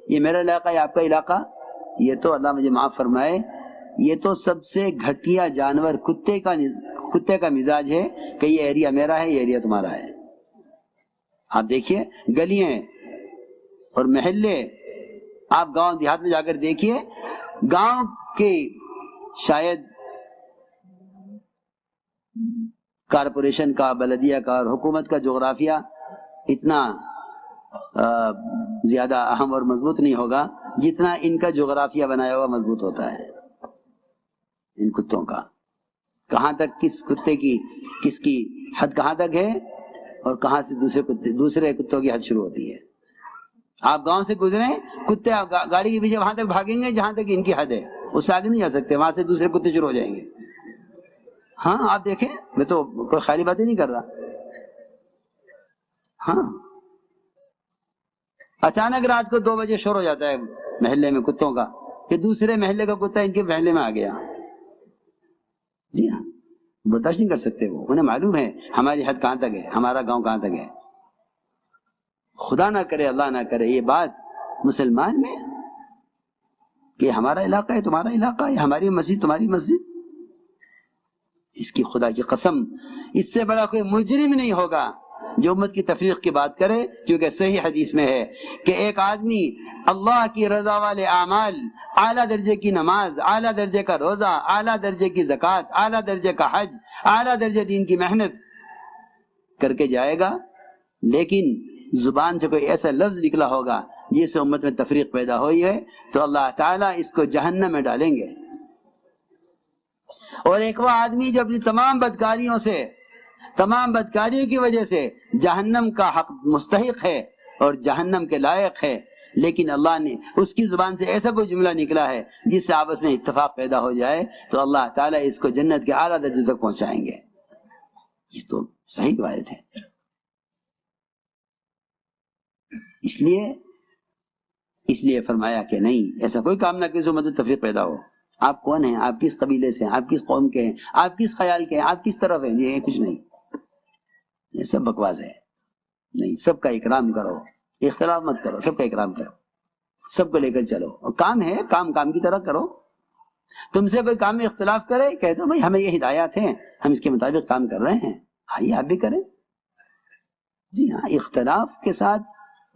یہ میرا علاقہ ہے آپ کا علاقہ، یہ تو اللہ مجھے معاف فرمائے، یہ تو سب سے گھٹیا جانور کتے کا مزاج ہے کہ یہ ایریا میرا ہے، یہ ایریا تمہارا ہے۔ آپ دیکھیے گلیاں اور محلے، آپ گاؤں دیہات میں جا کر دیکھیے، گاؤں کے شاید کارپوریشن کا، بلدیہ کا اور حکومت کا جغرافیہ اتنا زیادہ اہم اور مضبوط نہیں ہوگا جتنا ان کا جغرافیہ بنایا ہوا مضبوط ہوتا ہے، ان کتوں کا۔ کہاں تک کس کتے کی، کس کی حد کہاں تک ہے اور کہاں سے دوسرے کتوں کی حد شروع ہوتی ہے۔ آپ گاؤں سے گزریں، کتے گاڑی کے پیچھے وہاں تک بھاگیں گے جہاں تک ان کی حد ہے، اس سے آگے نہیں جا سکتے، وہاں سے دوسرے کتے شروع ہو جائیں گے۔ ہاں آپ دیکھیں، میں تو کوئی خیالی بات ہی نہیں کر رہا۔ ہاں اچانک رات کو 2 بجے شور ہو جاتا ہے محلے میں کتوں کا کہ دوسرے محلے کا کتا ان کے محلے میں آ گیا۔ جی ہاں، برداشت نہیں کر سکتے وہ، انہیں معلوم ہے ہماری حد کہاں تک ہے، ہمارا گاؤں کہاں تک ہے۔ خدا نہ کرے، اللہ نہ کرے یہ بات مسلمان میں کہ ہمارا علاقہ ہے تمہارا علاقہ ہے، ہماری مسجد تمہاری مسجد۔ اس کی خدا کی قسم اس سے بڑا کوئی مجرم نہیں ہوگا جو امت کی تفریق کی بات کرے، کیونکہ صحیح حدیث میں ہے کہ ایک آدمی اللہ کی رضا والے اعمال، اعلیٰ درجے کی نماز، اعلیٰ درجے کا روزہ، اعلیٰ درجے کی زکوٰۃ، اعلیٰ درجے کا حج، اعلیٰ درجے دین کی محنت کر کے جائے گا، لیکن زبان سے کوئی ایسا لفظ نکلا ہوگا جس سے امت میں تفریق پیدا ہوئی ہے، تو اللہ تعالیٰ اس کو جہنم میں ڈالیں گے۔ اور ایک وہ آدمی جو اپنی تمام بدکاریوں سے، تمام بدکاریوں کی وجہ سے جہنم کا حق مستحق ہے اور جہنم کے لائق ہے، لیکن اللہ نے اس کی زبان سے ایسا کوئی جملہ نکلا ہے جس سے آپس میں اتفاق پیدا ہو جائے، تو اللہ تعالیٰ اس کو جنت کے اعلیٰ درجے تک پہنچائیں گے۔ یہ تو صحیح روایت ہے۔ اس لیے فرمایا کہ نہیں، ایسا کوئی کام نہ کسی امت میں تفریق پیدا ہو۔ آپ کون ہیں، آپ کس قبیلے سے ہیں، آپ کس قوم کے ہیں، آپ کس خیال کے ہیں، آپ کس طرف ہیں، یہ کچھ نہیں، یہ سب بکواس ہے۔ نہیں، سب کا اکرام کرو، اختلاف مت کرو، سب کا اکرام کرو، سب کو لے کر چلو، اور کام ہے کام کی طرح کرو۔ تم سے کوئی کام میں اختلاف کرے، کہہ دو بھائی ہمیں یہ ہدایات ہیں، ہم اس کے مطابق کام کر رہے ہیں، آئیے آپ بھی کریں۔ جی ہاں، اختلاف کے ساتھ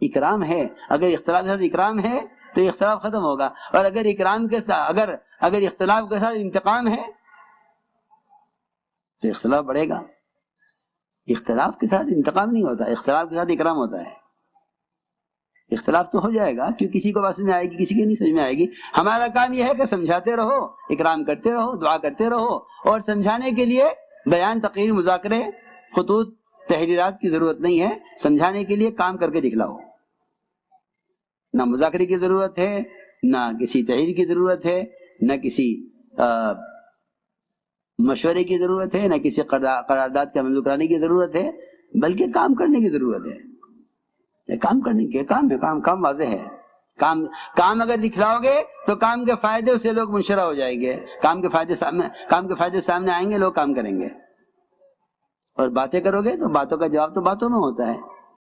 اکرام ہے، اگر اختلاف کے ساتھ اکرام ہے تو اختلاف ختم ہوگا، اور اگر اکرام کے ساتھ اگر اختلاف کے ساتھ انتقام ہے تو اختلاف بڑھے گا۔ اختلاف کے ساتھ انتقام نہیں ہوتا، اختلاف کے ساتھ اکرام ہوتا ہے۔ اختلاف تو ہو جائے گا، کیوں کسی کو بات سمجھ میں آئے گی، کسی کی نہیں سمجھ میں آئے گی۔ ہمارا کام یہ ہے کہ سمجھاتے رہو، اکرام کرتے رہو، دعا کرتے رہو، اور سمجھانے کے لیے بیان، تقریر، مذاکرے، خطوط، تحریرات کی ضرورت نہیں ہے، سمجھانے کے لیے کام کر کے دکھلاؤ۔ نہ مذاکرے کی ضرورت ہے، نہ کسی تحریر کی ضرورت ہے، نہ کسی مشورے کی ضرورت ہے، نہ کسی قرارداد کا منظور کرانے کی ضرورت ہے، بلکہ کام کرنے کی ضرورت ہے۔ کام کرنے کے کام ہے، کام واضح ہے۔ کام اگر دکھلاؤ گے تو کام کے فائدے سے لوگ منشرہ ہو جائیں گے، کام کے فائدے سامنے آئیں گے، لوگ کام کریں گے۔ اور باتیں کرو گے تو باتوں کا جواب تو باتوں میں ہوتا ہے۔